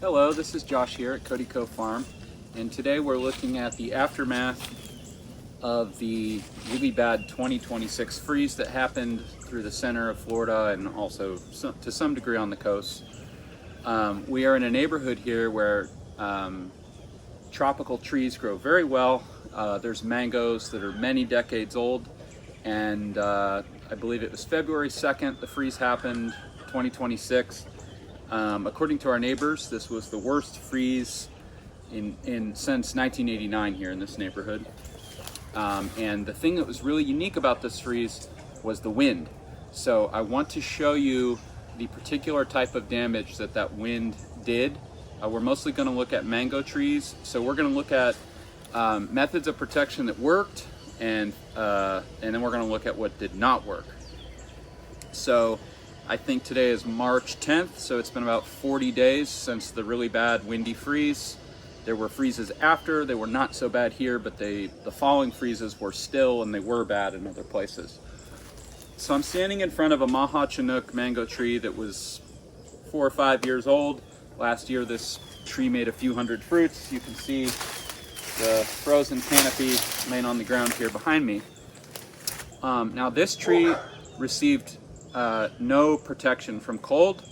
Hello, this is Josh here at Cody Cove Farm, and today we're looking at the aftermath of the really bad 2026 freeze that happened through the center of Florida and also to some degree on the coast. We are in a neighborhood here where tropical trees grow very well. There's mangoes that are many decades old, and I believe it was February 2nd the freeze happened, 2026. According to our neighbors, this was the worst freeze since 1989 here in this neighborhood. And the thing that was really unique about this freeze was the wind. So I want to show you the particular type of damage that wind did. We're mostly going to look at mango trees. So we're going to look at methods of protection that worked, and then we're going to look at what did not work. So I think today is March 10th, so it's been about 40 days since the really bad windy freeze. There were freezes after. They were not so bad here, but the following freezes were still, and they were bad in other places. So I'm standing in front of a Maha Chinook mango tree that was 4 or 5 years old. Last year this tree made a few hundred fruits. You can see the frozen canopy laying on the ground here behind me. Now this tree received no protection from cold.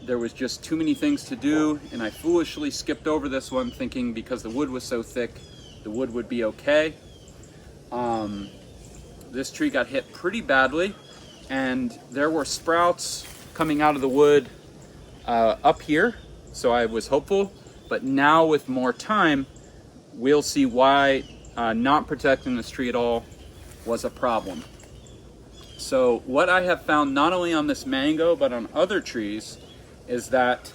There was just too many things to do, and I foolishly skipped over this one thinking because the wood was so thick, the wood would be okay. This tree got hit pretty badly, and there were sprouts coming out of the wood up here, so I was hopeful. But now with more time, we'll see why not protecting this tree at all was a problem. So what I have found not only on this mango but on other trees is that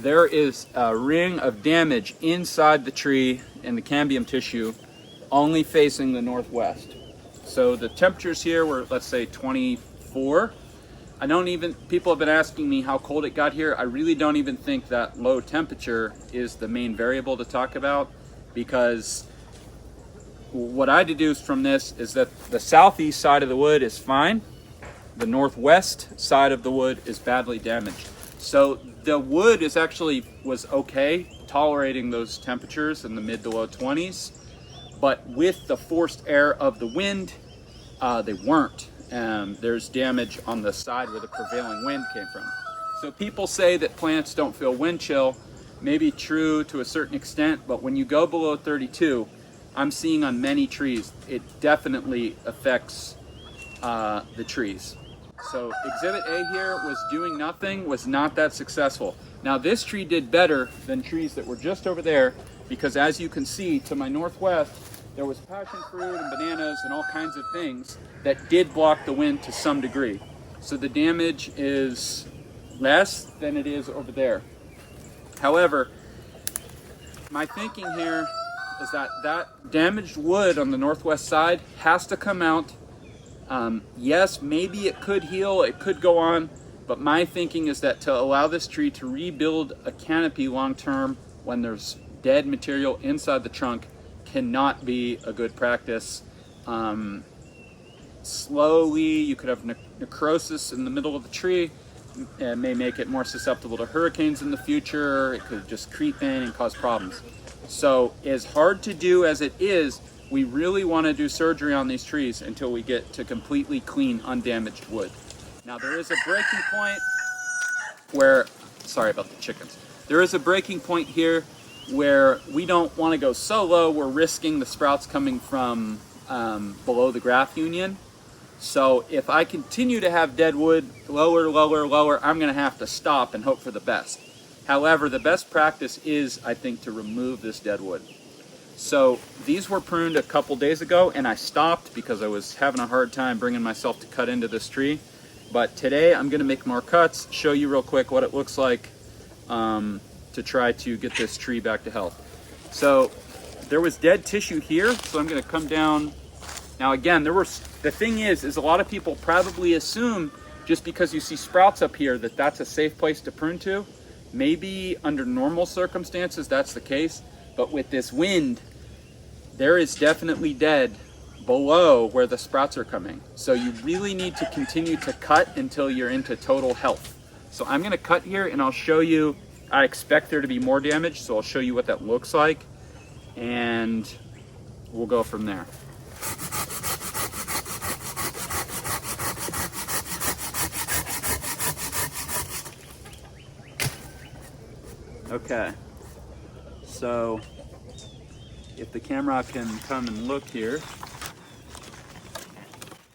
there is a ring of damage inside the tree in the cambium tissue only facing the northwest. So the temperatures here were, let's say, 24. People have been asking me how cold it got here. I really don't even think that low temperature is the main variable to talk about, because what I deduced from this is that the southeast side of the wood is fine. The northwest side of the wood is badly damaged. So the wood was okay, tolerating those temperatures in the mid to low 20s, but with the forced air of the wind, they weren't. There's damage on the side where the prevailing wind came from. So people say that plants don't feel wind chill. Maybe true to a certain extent, but when you go below 32, I'm seeing on many trees, it definitely affects the trees. So exhibit A here was doing nothing, was not that successful. Now this tree did better than trees that were just over there, because as you can see to my northwest, there was passion fruit and bananas and all kinds of things that did block the wind to some degree. So the damage is less than it is over there. However, my thinking here is that damaged wood on the northwest side has to come out. Yes, maybe it could heal, it could go on, but my thinking is that to allow this tree to rebuild a canopy long term when there's dead material inside the trunk cannot be a good practice. Slowly, you could have necrosis in the middle of the tree. It may make it more susceptible to hurricanes in the future. It could just creep in and cause problems. So as hard to do as it is, we really want to do surgery on these trees until we get to completely clean, undamaged wood. Now there is a breaking point where, sorry about the chickens. There is a breaking point here where we don't want to go so low, we're risking the sprouts coming from below the graft union. So if I continue to have dead wood, lower, I'm going to have to stop and hope for the best. However, the best practice is, I think, to remove this dead wood. So these were pruned a couple days ago, and I stopped because I was having a hard time bringing myself to cut into this tree. But today I'm going to make more cuts, show you real quick what it looks like to try to get this tree back to health. So there was dead tissue here, so I'm going to come down. Now again, the thing is a lot of people probably assume just because you see sprouts up here that that's a safe place to prune to. Maybe under normal circumstances that's the case, but with this wind, there is definitely dead below where the sprouts are coming. So you really need to continue to cut until you're into total health. So I'm going to cut here and I'll show you I expect there to be more damage, so I'll show you what that looks like, and we'll go from there. Okay, so if the camera can come and look here,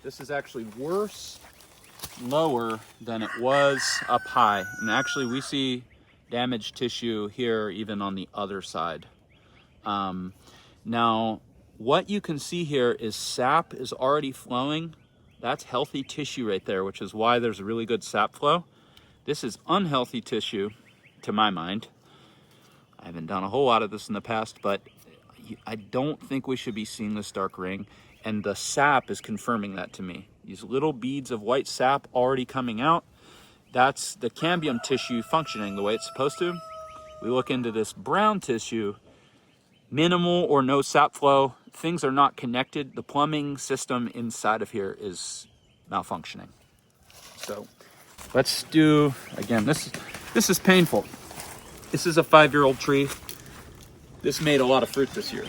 this is actually worse lower than it was up high. And actually we see damaged tissue here even on the other side. Now, what you can see here is sap is already flowing. That's healthy tissue right there, which is why there's a really good sap flow. This is unhealthy tissue, to my mind. I haven't done a whole lot of this in the past, but I don't think we should be seeing this dark ring. And the sap is confirming that to me. These little beads of white sap already coming out. That's the cambium tissue functioning the way it's supposed to. We look into this brown tissue, minimal or no sap flow. Things are not connected. The plumbing system inside of here is malfunctioning. So let's do, again, this is painful. This is a 5-year-old tree. This made a lot of fruit this year.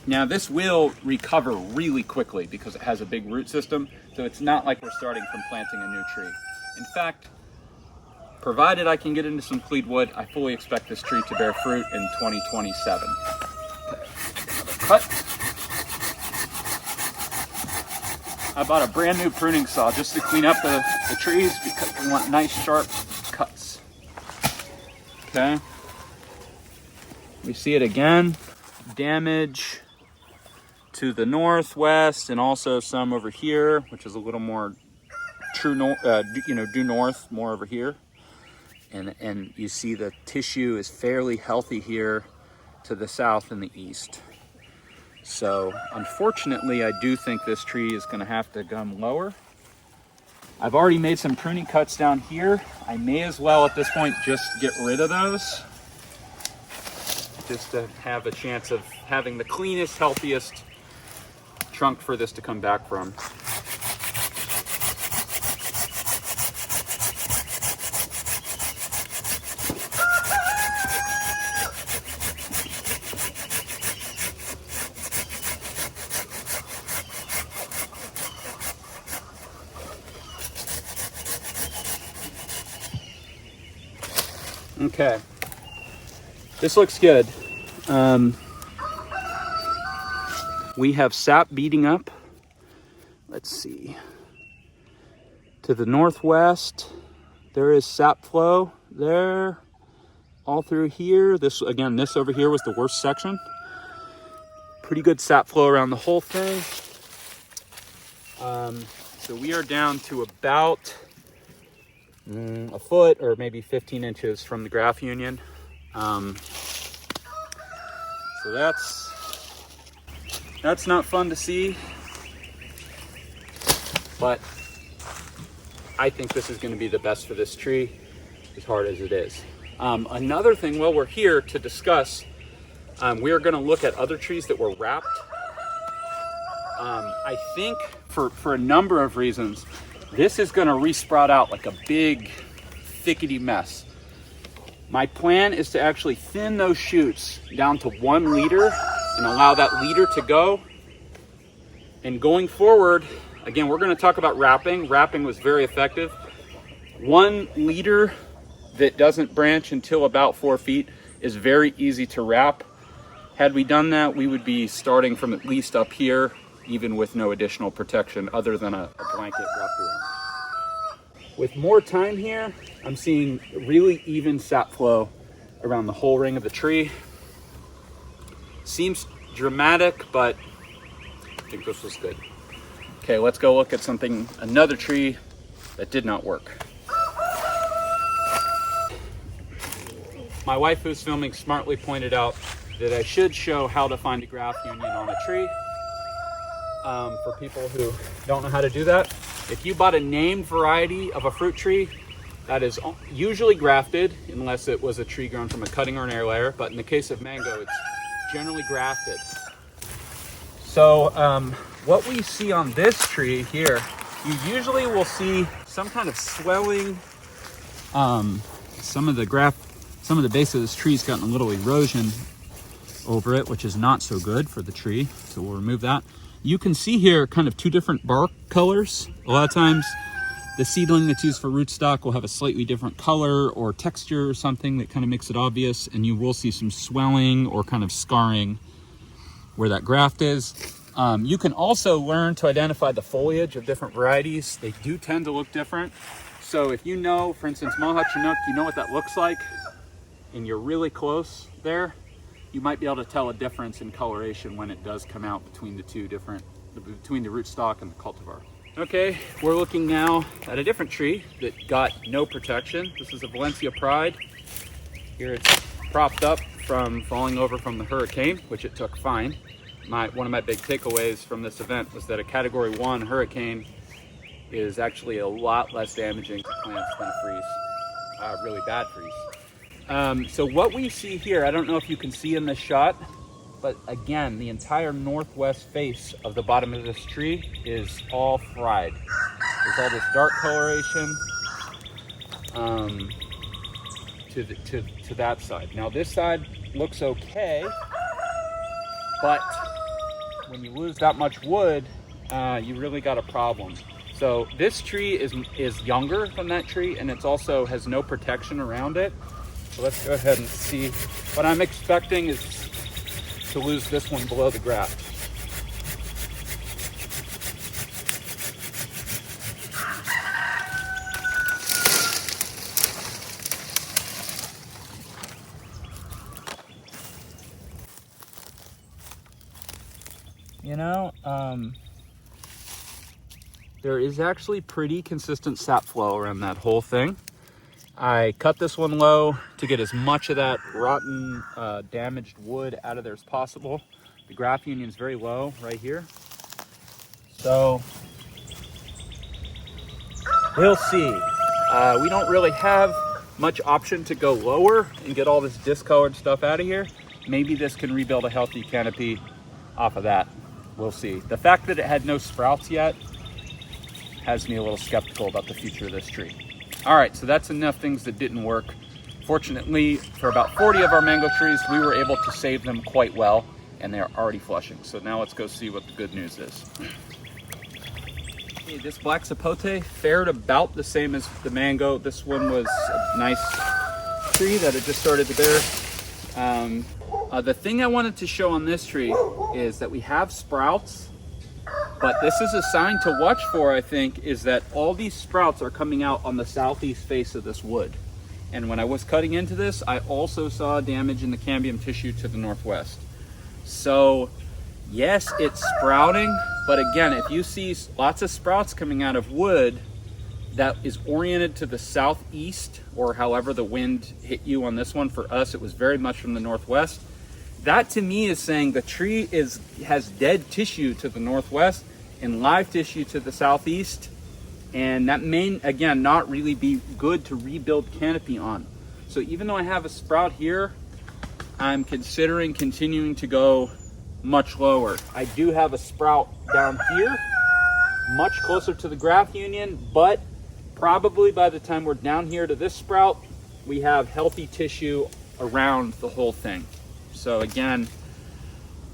Now this will recover really quickly because it has a big root system. So it's not like we're starting from planting a new tree. In fact, provided I can get into some cleat wood, I fully expect this tree to bear fruit in 2027. Cut. I bought a brand new pruning saw just to clean up the trees because we want nice sharp cuts. Okay. We see it again. Damage to the northwest and also some over here, which is a little more true north, due north, more over here. And you see the tissue is fairly healthy here to the south and the east. So unfortunately, I do think this tree is going to have to come lower. I've already made some pruning cuts down here. I may as well at this point just get rid of those, just to have a chance of having the cleanest, healthiest trunk for this to come back from. Okay, this looks good. We have sap beating up. Let's see. To the northwest, there is sap flow there, all through here. This, again, this over here was the worst section. Pretty good sap flow around the whole thing. So we are down to about a foot or maybe 15 inches from the graft union. So that's not fun to see, but I think this is going to be the best for this tree, as hard as it is. Another thing, while we're here to discuss, we are going to look at other trees that were wrapped. I think for a number of reasons, this is going to resprout out like a big thickety mess. My plan is to actually thin those shoots down to 1 liter and allow that liter to go. And going forward, again, we're going to talk about wrapping. Wrapping was very effective. 1 liter that doesn't branch until about 4 feet is very easy to wrap. Had we done that, we would be starting from at least up here, even with no additional protection other than a blanket wrapped around. With more time here, I'm seeing really even sap flow around the whole ring of the tree. Seems dramatic, but I think this was good. Okay, let's go look at another tree that did not work. My wife, who's filming, smartly pointed out that I should show how to find a graft union on a tree. For people who don't know how to do that, if you bought a named variety of a fruit tree, that is usually grafted, unless it was a tree grown from a cutting or an air layer. But in the case of mango, it's generally grafted. So what we see on this tree here, you usually will see some kind of swelling some of the base of this tree's gotten a little erosion over it, which is not so good for the tree. So we'll remove that. You can see here kind of two different bark colors. A lot of times the seedling that's used for rootstock will have a slightly different color or texture or something that kind of makes it obvious, and you will see some swelling or kind of scarring where that graft is. You can also learn to identify the foliage of different varieties. They do tend to look different. So if you know, for instance, Maha Chinook, you know what that looks like, and you're really close there, you might be able to tell a difference in coloration when it does come out between the two different, between the rootstock and the cultivar. Okay, we're looking now at a different tree that got no protection. This is a Valencia Pride. Here it's propped up from falling over from the hurricane, which it took fine. One of my big takeaways from this event was that a Category 1 hurricane is actually a lot less damaging to plants than a freeze, really bad freeze. So what we see here, I don't know if you can see in this shot, but again, the entire northwest face of the bottom of this tree is all fried. There's all this dark coloration to that side. Now this side looks okay, but when you lose that much wood, you really got a problem. So this tree is younger than that tree, and it's also has no protection around it. So let's go ahead and see. What I'm expecting is to lose this one below the graft. You know, there is actually pretty consistent sap flow around that whole thing. I cut this one low to get as much of that rotten, damaged wood out of there as possible. The graft union is very low right here. So we'll see. We don't really have much option to go lower and get all this discolored stuff out of here. Maybe this can rebuild a healthy canopy off of that. We'll see. The fact that it had no sprouts yet has me a little skeptical about the future of this tree. All right, so that's enough things that didn't work. Fortunately, for about 40 of our mango trees, we were able to save them quite well, and they are already flushing. So now let's go see what the good news is. Okay, this black sapote fared about the same as the mango. This one was a nice tree that had just started to bear. The thing I wanted to show on this tree is that we have sprouts. But this is a sign to watch for, I think, is that all these sprouts are coming out on the southeast face of this wood. And when I was cutting into this, I also saw damage in the cambium tissue to the northwest. So yes, it's sprouting, but again, if you see lots of sprouts coming out of wood that is oriented to the southeast, or however the wind hit you on this one, for us, it was very much from the northwest. That to me is saying the tree has dead tissue to the northwest and live tissue to the southeast, and that may again not really be good to rebuild canopy on. So even though I have a sprout here, I'm considering continuing to go much lower. I do have a sprout down here, much closer to the graft union, but probably by the time we're down here to this sprout, we have healthy tissue around the whole thing. So again,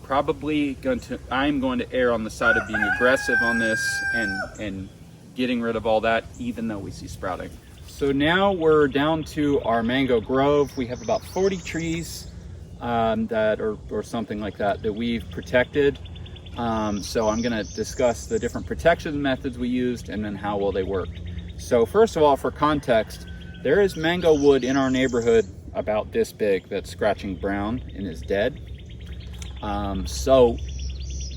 I'm going to err on the side of being aggressive on this and getting rid of all that, even though we see sprouting. So now we're down to our mango grove. We have about 40 trees or something like that we've protected. So I'm going to discuss the different protection methods we used and then how well they worked. So first of all, for context, there is mango wood in our neighborhood about this big that's scratching brown and is dead. So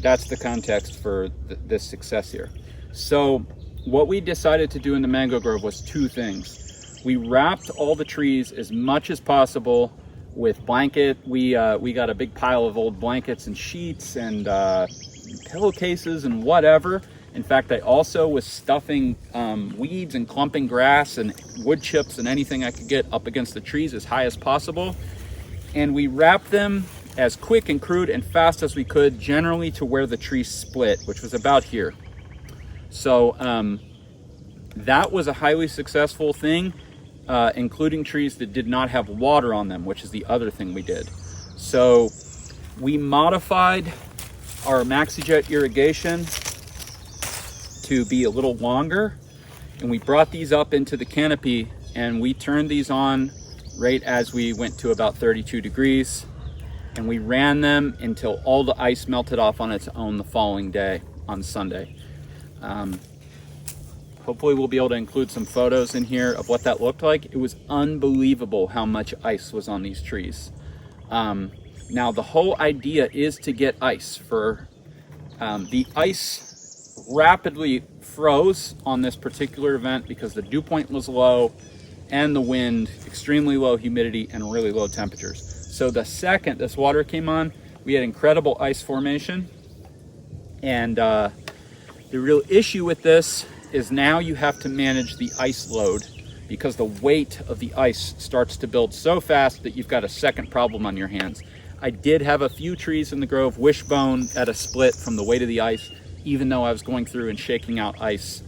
that's the context for this success here. So what we decided to do in the mango grove was two things. We wrapped all the trees as much as possible with blanket. We got a big pile of old blankets and sheets and pillowcases and whatever. In fact, I also was stuffing weeds and clumping grass and wood chips and anything I could get up against the trees as high as possible. And we wrapped them as quick and crude and fast as we could, generally to where the tree split, which was about here. So that was a highly successful thing. including trees that did not have water on them, which is the other thing we did. So we modified our MaxiJet irrigation to be a little longer, and we brought these up into the canopy, and we turned these on right as we went to about 32 degrees, and we ran them until all the ice melted off on its own the following day on Sunday. Hopefully we'll be able to include some photos in here of what that looked like. It was unbelievable how much ice was on these trees. Now the whole idea is to get ice. The ice rapidly froze on this particular event because the dew point was low and the wind, extremely low humidity and really low temperatures. So the second this water came on, we had incredible ice formation. And the real issue with this is now you have to manage the ice load because the weight of the ice starts to build so fast that you've got a second problem on your hands. I did have a few trees in the grove wishbone at a split from the weight of the ice, even though I was going through and shaking out ice.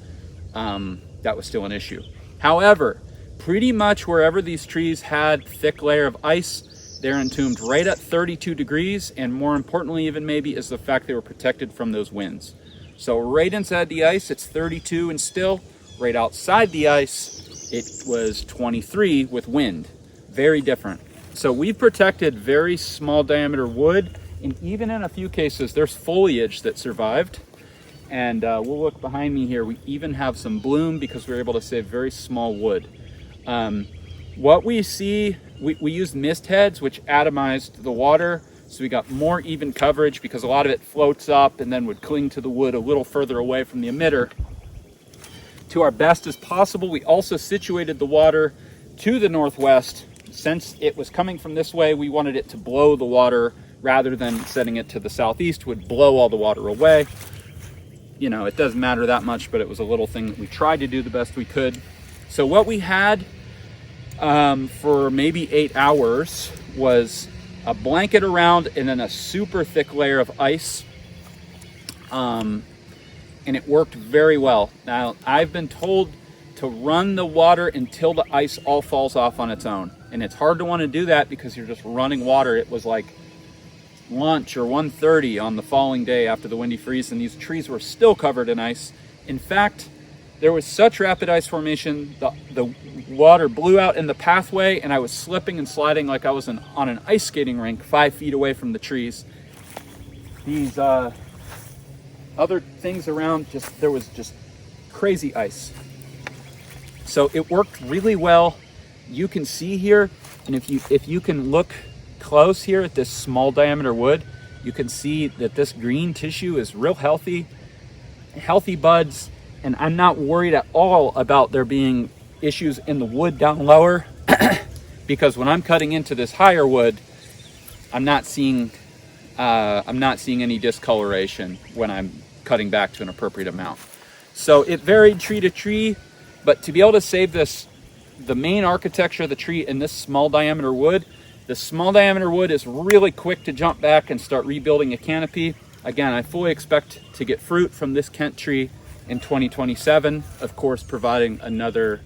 That was still an issue. However, pretty much wherever these trees had thick layer of ice, they're entombed right at 32 degrees, and more importantly even maybe is the fact they were protected from those winds. So right inside the ice, it's 32 and still. Right outside the ice, it was 23 with wind. Very different. So we've protected very small diameter wood, and even in a few cases, there's foliage that survived. And we'll look behind me here. We even have some bloom because we were able to save very small wood. What we see, we used mist heads, which atomized the water. So we got more even coverage because a lot of it floats up and then would cling to the wood a little further away from the emitter. To our best as possible, we also situated the water to the northwest. Since it was coming from this way, we wanted it to blow the water rather than setting it to the southeast would blow all the water away. You know, it doesn't matter that much, but it was a little thing that we tried to do the best we could. So what we had for maybe 8 hours was a blanket around and then a super thick layer of ice. And it worked very well. Now, I've been told to run the water until the ice all falls off on its own. And it's hard to want to do that because you're just running water. It was like lunch or 1:30 on the following day after the windy freeze, and these trees were still covered in ice. In fact, there was such rapid ice formation, the water blew out in the pathway, and I was slipping and sliding like I was on an ice skating rink 5 feet away from the trees. These other things around, there was just crazy ice. So it worked really well. You can see here, and if you can look close here at this small diameter wood, you can see that this green tissue is real healthy buds. And I'm not worried at all about there being issues in the wood down lower because when I'm cutting into this higher wood, I'm not seeing any discoloration when I'm cutting back to an appropriate amount. So it varied tree to tree, but to be able to save the main architecture of the tree in this small diameter wood, the small diameter wood is really quick to jump back and start rebuilding a canopy. Again, I fully expect to get fruit from this Kent tree in 2027, of course, providing another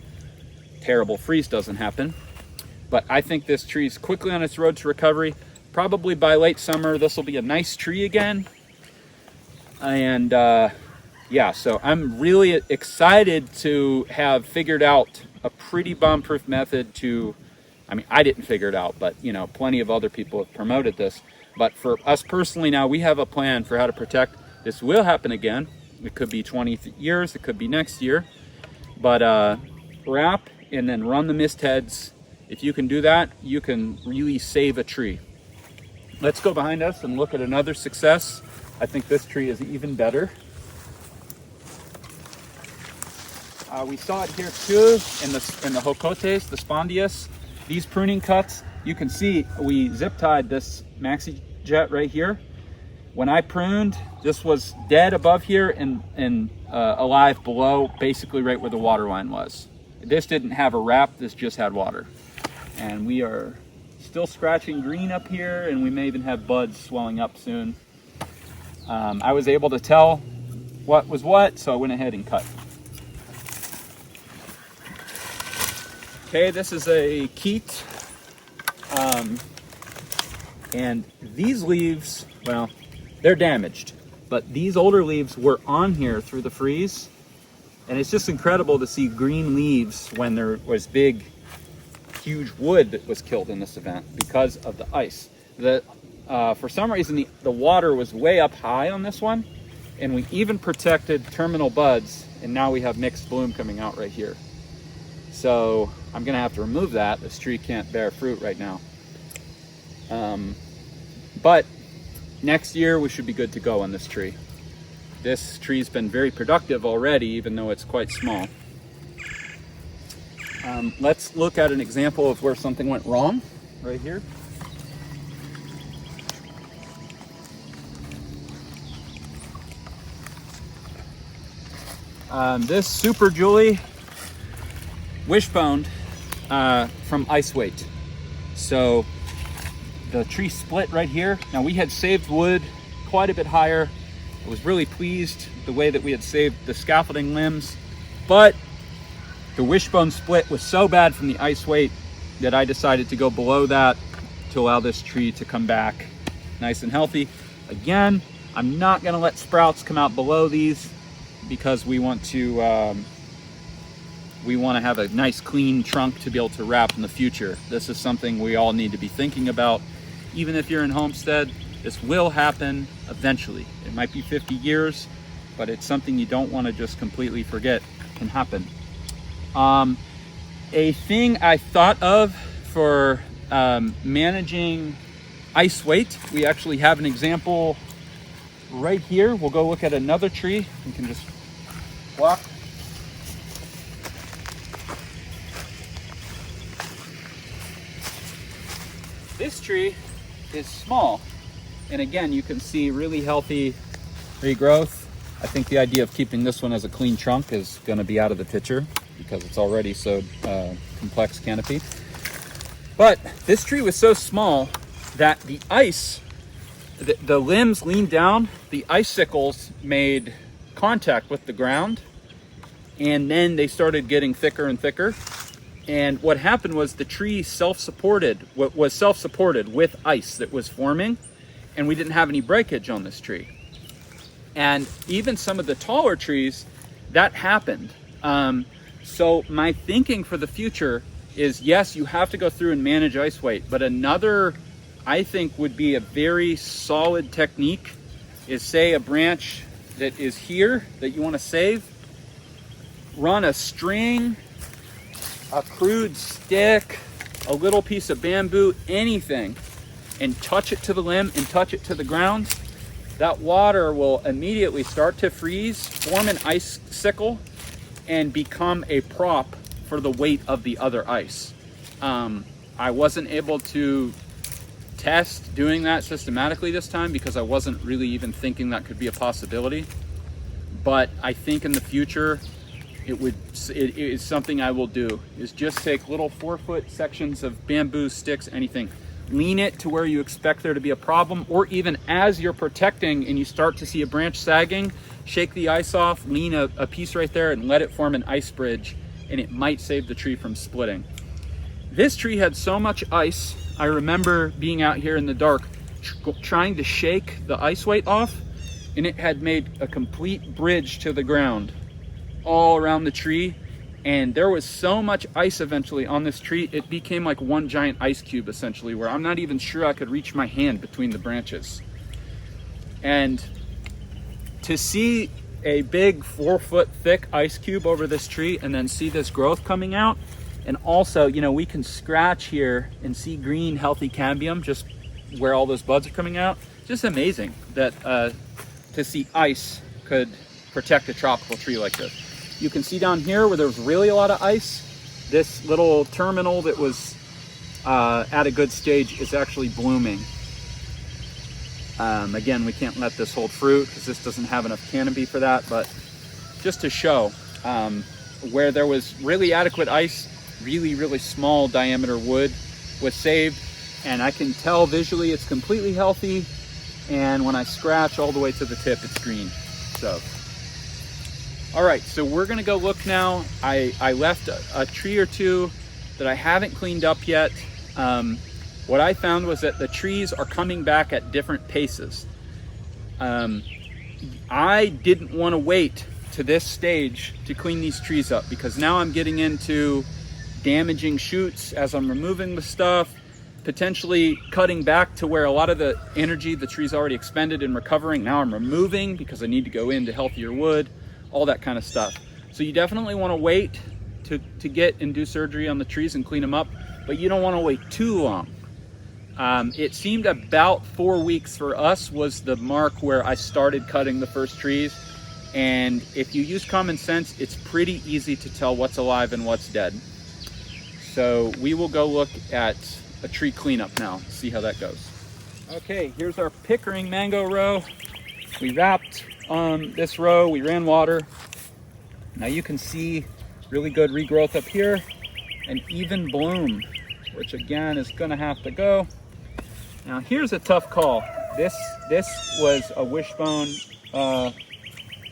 terrible freeze doesn't happen. But I think this tree is quickly on its road to recovery. Probably by late summer, this will be a nice tree again. And yeah, so I'm really excited to have figured out a pretty bomb-proof method to, I mean, I didn't figure it out, but you know, plenty of other people have promoted this. But for us personally now, we have a plan for how to protect. This will happen again. It could be 20 years, it could be next year. But wrap and then run the mist heads. If you can do that, you can really save a tree. Let's go behind us and look at another success. I think this tree is even better. We saw it here too in the Hocotes, the Spondius. These pruning cuts, you can see we zip tied this MaxiJet right here. When I pruned, this was dead above here and alive below, basically right where the water line was. This didn't have a wrap, this just had water. And we are still scratching green up here, and we may even have buds swelling up soon. I was able to tell what was what, so I went ahead and cut. Okay, this is a keat. And these leaves, well, they're damaged, but these older leaves were on here through the freeze. And it's just incredible to see green leaves when there was big, huge wood that was killed in this event because of the ice. For some reason, the water was way up high on this one, and we even protected terminal buds, and now we have mixed bloom coming out right here. So I'm gonna have to remove that. This tree can't bear fruit right now. But next year we should be good to go on this tree. This tree's been very productive already, even though it's quite small. Let's look at an example of where something went wrong right here. This Super Julie wishbone from ice weight. So the tree split right here. Now we had saved wood quite a bit higher. I was really pleased the way that we had saved the scaffolding limbs, but the wishbone split was so bad from the ice weight that I decided to go below that to allow this tree to come back nice and healthy. Again, I'm not gonna let sprouts come out below these because we want to have a nice clean trunk to be able to wrap in the future. This is something we all need to be thinking about. Even if you're in homestead, this will happen eventually. It might be 50 years, but it's something you don't want to just completely forget can happen. A thing I thought of for managing ice weight, we actually have an example right here. We'll go look at another tree. You can just walk. This tree is small, and again, you can see really healthy regrowth. I think the idea of keeping this one as a clean trunk is going to be out of the picture because it's already so complex canopy. But this tree was so small that the ice, the limbs leaned down, the icicles made contact with the ground, and then they started getting thicker and thicker. And what happened was the tree was self-supported with ice that was forming, and we didn't have any breakage on this tree. And even some of the taller trees, that happened. So my thinking for the future is, yes, you have to go through and manage ice weight, but another, I think, would be a very solid technique is, say, a branch that is here that you want to save, run a string, a crude stick, a little piece of bamboo, anything, and touch it to the limb and touch it to the ground. That water will immediately start to freeze, form an icicle, and become a prop for the weight of the other ice. I wasn't able to test doing that systematically this time because I wasn't really even thinking that could be a possibility. But I think in the future, it is something I will do, is just take little 4-foot sections of bamboo sticks, anything, lean it to where you expect there to be a problem, or even as you're protecting and you start to see a branch sagging, shake the ice off, lean a piece right there and let it form an ice bridge, and it might save the tree from splitting. This tree had so much ice, I remember being out here in the dark trying to shake the ice weight off, and it had made a complete bridge to the ground all around the tree, and there was so much ice eventually on this tree, it became like one giant ice cube essentially, where I'm not even sure I could reach my hand between the branches. And to see a big 4-foot thick ice cube over this tree and then see this growth coming out, and also, you know, we can scratch here and see green healthy cambium just where all those buds are coming out. Just amazing that to see ice could protect a tropical tree like this. You can see down here where there's really a lot of ice, this little terminal that was at a good stage is actually blooming. Again, we can't let this hold fruit because this doesn't have enough canopy for that, but just to show where there was really adequate ice, really small diameter wood was saved, and I can tell visually it's completely healthy, and when I scratch all the way to the tip, it's green. So all right, so we're gonna go look now. I left a tree or two that I haven't cleaned up yet. What I found was that the trees are coming back at different paces. I didn't want to wait to this stage to clean these trees up, because now I'm getting into damaging shoots as I'm removing the stuff, potentially cutting back to where a lot of the energy the tree's already expended in recovering, now I'm removing because I need to go into healthier wood, all that kind of stuff. So you definitely want to wait to get and do surgery on the trees and clean them up, but you don't want to wait too long. It seemed about 4 weeks for us was the mark where I started cutting the first trees. And if you use common sense, it's pretty easy to tell what's alive and what's dead. So we will go look at a tree cleanup now, see how that goes. Okay, here's our Pickering mango row. We wrapped on this row, we ran water. Now you can see really good regrowth up here and even bloom, which again is gonna have to go. Now here's a tough call. This was a wishbone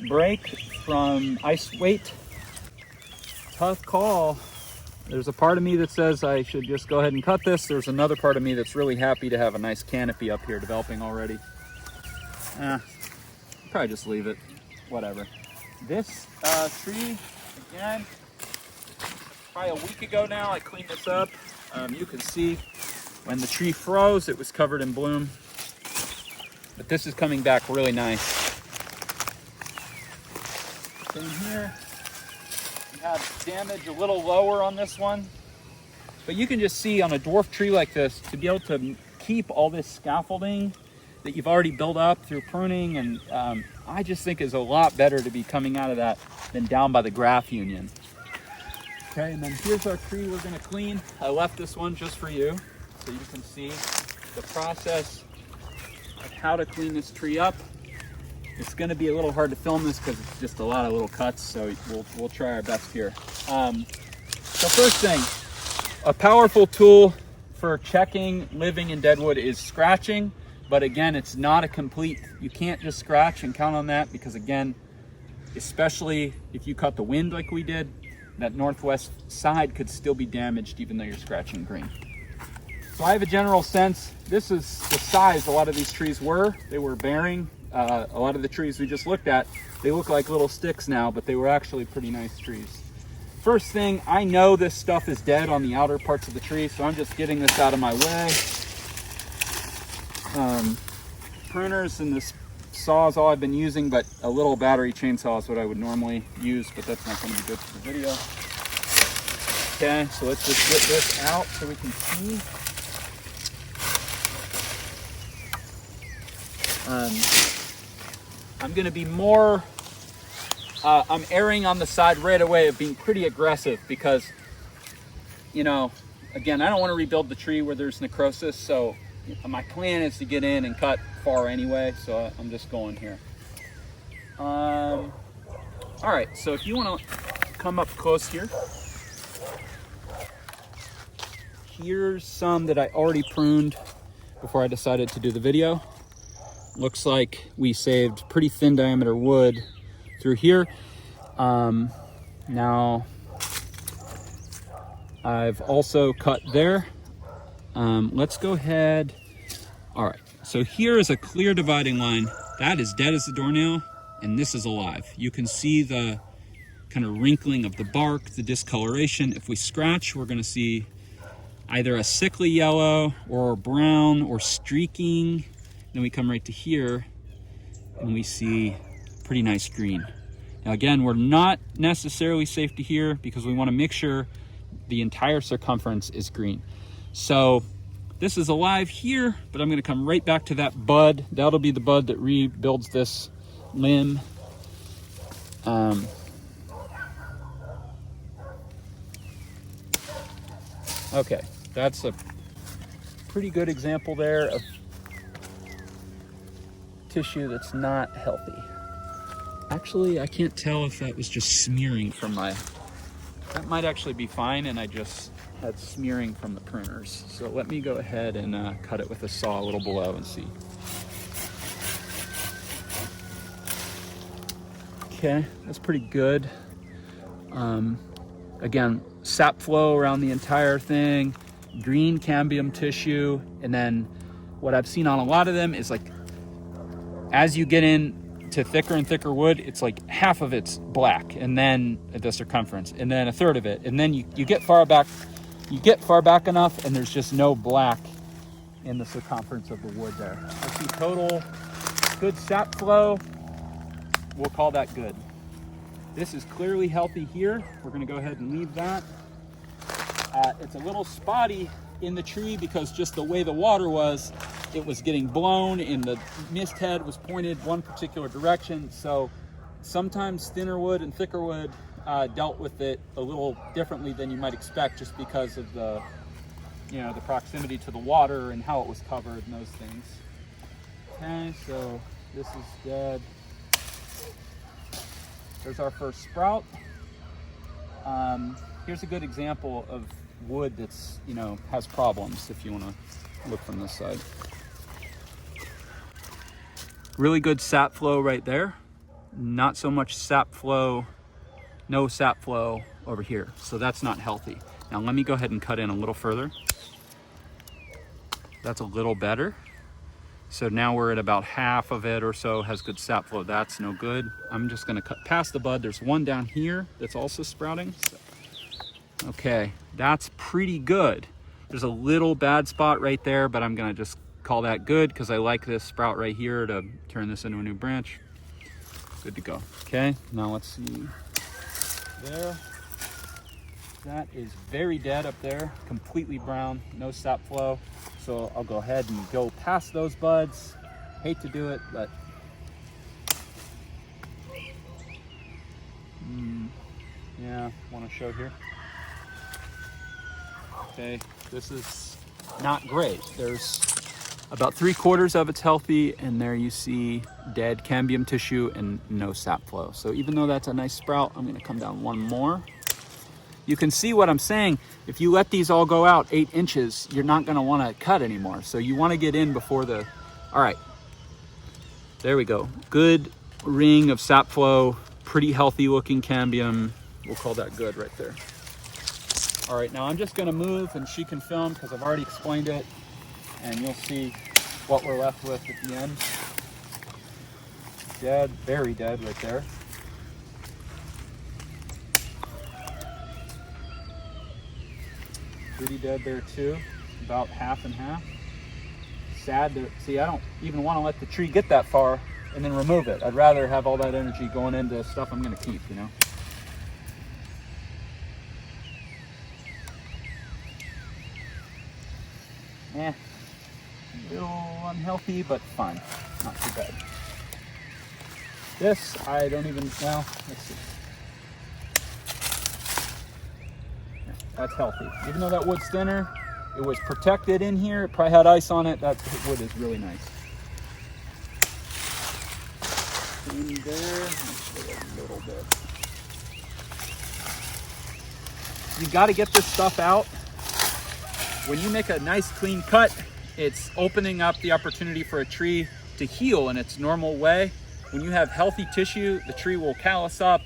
break from ice weight. Tough call. There's a part of me that says I should just go ahead and cut this. There's another part of me that's really happy to have a nice canopy up here developing already. Probably just leave it, whatever. This tree, again, probably a week ago now, I cleaned this up. You can see when the tree froze, it was covered in bloom. But this is coming back really nice. Same here. We have damage a little lower on this one. But you can just see on a dwarf tree like this, to be able to keep all this scaffolding that you've already built up through pruning, and I just think is a lot better to be coming out of that than down by the graft union. Okay, and then here's our tree we're gonna clean. I left this one just for you, so you can see the process of how to clean this tree up. It's gonna be a little hard to film this because it's just a lot of little cuts, so we'll try our best here. So first thing, a powerful tool for checking living in deadwood is scratching, but again, it's not a complete, you can't just scratch and count on that, because again, especially if you cut the wind like we did, that northwest side could still be damaged even though you're scratching green. So I have a general sense, this is the size a lot of these trees were. They were bearing. A lot of the trees we just looked at, they look like little sticks now, but they were actually pretty nice trees. First thing, I know this stuff is dead on the outer parts of the tree, so I'm just getting this out of my way. Pruners and this saw is all I've been using, but a little battery chainsaw is what I would normally use, but that's not going to be good for the video. Okay, so let's just get this out so we can see. I'm going to be more, I'm erring on the side right away of being pretty aggressive because, you know, again, I don't want to rebuild the tree where there's necrosis, so my plan is to get in and cut far anyway, so I'm just going here. All right, so if you want to come up close here, here's some that I already pruned before I decided to do the video. Looks like we saved pretty thin diameter wood through here. Now I've also cut there. Let's go ahead. All right, so here is a clear dividing line. That is dead as a doornail, and this is alive. You can see the kind of wrinkling of the bark, the discoloration. If we scratch, we're gonna see either a sickly yellow or brown or streaking. Then we come right to here and we see pretty nice green. Now again, we're not necessarily safe to here because we want to make sure the entire circumference is green. So this is alive here, but I'm going to come right back to that bud. That'll be the bud that rebuilds this limb. Okay, that's a pretty good example there of tissue that's not healthy. Actually, I can't tell if that was just smearing from that might actually be fine, and I just had smearing from the pruners. So let me go ahead and cut it with a saw a little below and see. Okay, that's pretty good. Again, sap flow around the entire thing, green cambium tissue, and then what I've seen on a lot of them is like, as you get in to thicker and thicker wood, it's like half of it's black, and then at the circumference, and then a third of it, and then you get far back enough, and there's just no black in the circumference of the wood there. I see total good sap flow. We'll call that good. This is clearly healthy here. We're gonna go ahead and leave that. It's a little spotty in the tree because just the way the water was, it was getting blown and the mist head was pointed one particular direction. So sometimes thinner wood and thicker wood dealt with it a little differently than you might expect, just because of the, the proximity to the water and how it was covered and those things. Okay, so this is dead. There's our first sprout. Here's a good example of wood that's, has problems, if you want to look from this side. Really good sap flow right there. Not so much sap flow, no sap flow over here. So that's not healthy. Now let me go ahead and cut in a little further. That's a little better. So now we're at about half of it or so has good sap flow. That's no good. I'm just gonna cut past the bud. There's one down here that's also sprouting. So, okay, that's pretty good. There's a little bad spot right there, but I'm gonna just call that good because I like this sprout right here to turn this into a new branch. Good to go. Okay, now let's see there. That is very dead up there, completely brown, no sap flow. So I'll go ahead and go past those buds. Hate to do it, but yeah, want to show here. Okay, this is not great. There's about 3/4 of it's healthy, and there you see dead cambium tissue and no sap flow. So even though that's a nice sprout, I'm gonna come down one more. You can see what I'm saying. If you let these all go out 8 inches, you're not gonna wanna cut anymore. So you wanna get in before the, all right. There we go. Good ring of sap flow, pretty healthy looking cambium. We'll call that good right there. All right, now I'm just gonna move and she can film because I've already explained it, and you'll see what we're left with at the end. Dead, very dead right there. Pretty dead there too, about half and half. Sad to see, I don't even want to let the tree get that far and then remove it. I'd rather have all that energy going into stuff I'm going to keep, A little unhealthy, but fine, not too bad. This, I don't even, well, let's see. That's healthy. Even though that wood's thinner, it was protected in here. It probably had ice on it. That wood is really nice. In there, a little bit. You got to get this stuff out. When you make a nice clean cut, it's opening up the opportunity for a tree to heal in its normal way. When you have healthy tissue, the tree will callus up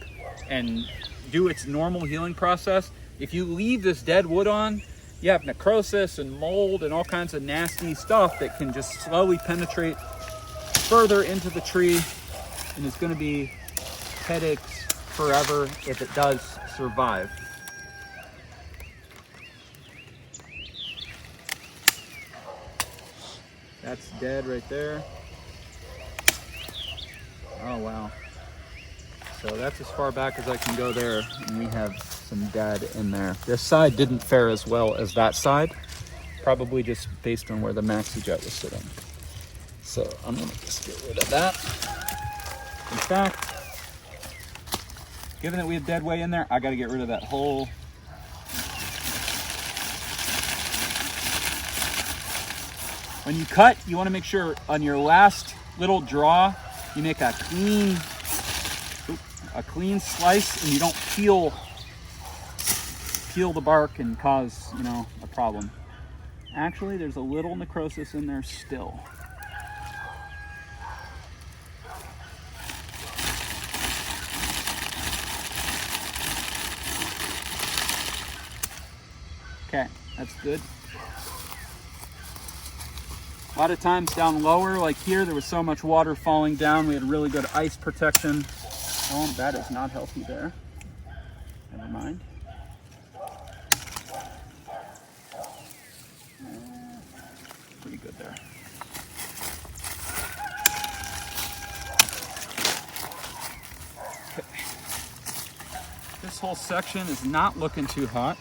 and do its normal healing process. If you leave this dead wood on, you have necrosis and mold and all kinds of nasty stuff that can just slowly penetrate further into the tree, and it's going to be headaches forever if it does survive. That's dead right there. Oh wow. So that's as far back as I can go there, and we have some dead in there. This side didn't fare as well as that side, probably just based on where the maxi jet was sitting. So I'm gonna just get rid of that. In fact, given that we have dead way in there, I gotta get rid of that whole. When you cut, you wanna make sure on your last little draw, you make a clean slice and you don't peel the bark and cause, a problem. Actually, there's a little necrosis in there still. Okay, that's good. A lot of times down lower, like here, there was so much water falling down. We had really good ice protection. Oh, that is not healthy there. Never mind. Pretty good there. Okay. This whole section is not looking too hot.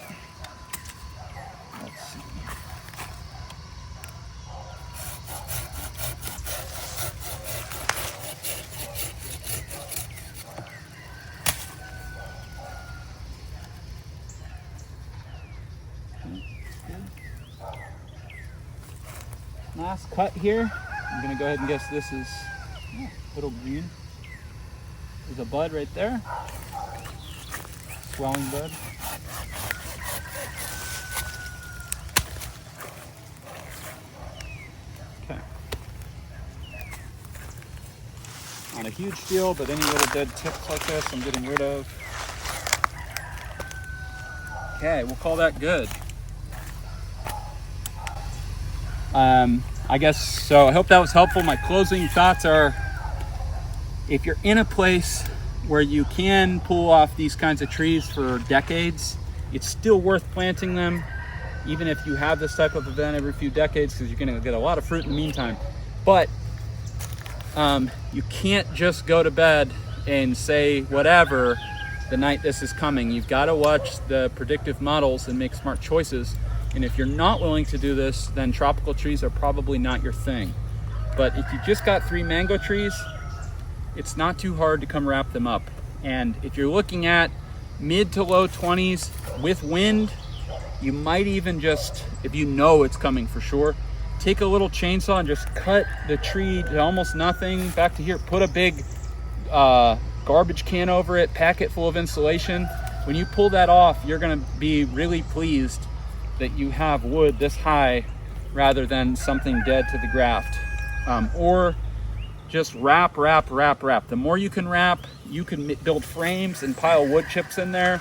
Let's see. Last cut here. I'm gonna go ahead and guess this is little green. There's a bud right there. Swelling bud. Okay. Not a huge deal, but any little dead tips like this I'm getting rid of. Okay, we'll call that good. I guess so. I hope that was helpful. My closing thoughts are, if you're in a place where you can pull off these kinds of trees for decades, it's still worth planting them, even if you have this type of event every few decades, because you're going to get a lot of fruit in the meantime. But you can't just go to bed and say whatever the night this is coming. You've got to watch the predictive models and make smart choices. And if you're not willing to do this, then tropical trees are probably not your thing. But if you just got 3 mango trees, it's not too hard to come wrap them up. And if you're looking at mid to low 20s with wind, you might even just, if you know it's coming for sure, take a little chainsaw and just cut the tree to almost nothing back to here. Put a big garbage can over it, pack it full of insulation. When you pull that off, you're gonna be really pleased that you have wood this high rather than something dead to the graft. Or just wrap. The more you can wrap, you can build frames and pile wood chips in there.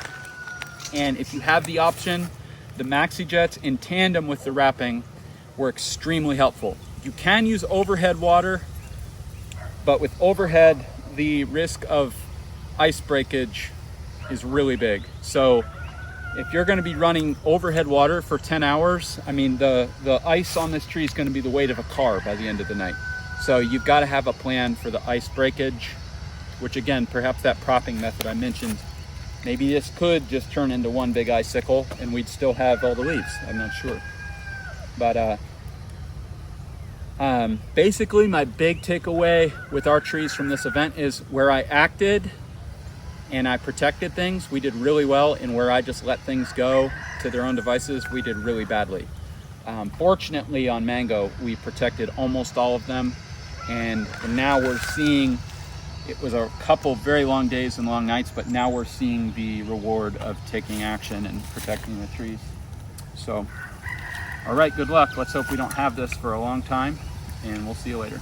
And if you have the option, the Maxi Jets in tandem with the wrapping were extremely helpful. You can use overhead water, but with overhead, the risk of ice breakage is really big. So if you're going to be running overhead water for 10 hours, I mean, the ice on this tree is going to be the weight of a car by the end of the night. So you've got to have a plan for the ice breakage, which again, perhaps that propping method I mentioned, maybe this could just turn into one big icicle and we'd still have all the leaves. I'm not sure. But basically my big takeaway with our trees from this event is where I acted and I protected things, we did really well, and where I just let things go to their own devices, we did really badly. Fortunately on mango, we protected almost all of them, and now we're seeing, it was a couple very long days and long nights, but now we're seeing the reward of taking action and protecting the trees. So, all right, good luck. Let's hope we don't have this for a long time, and we'll see you later.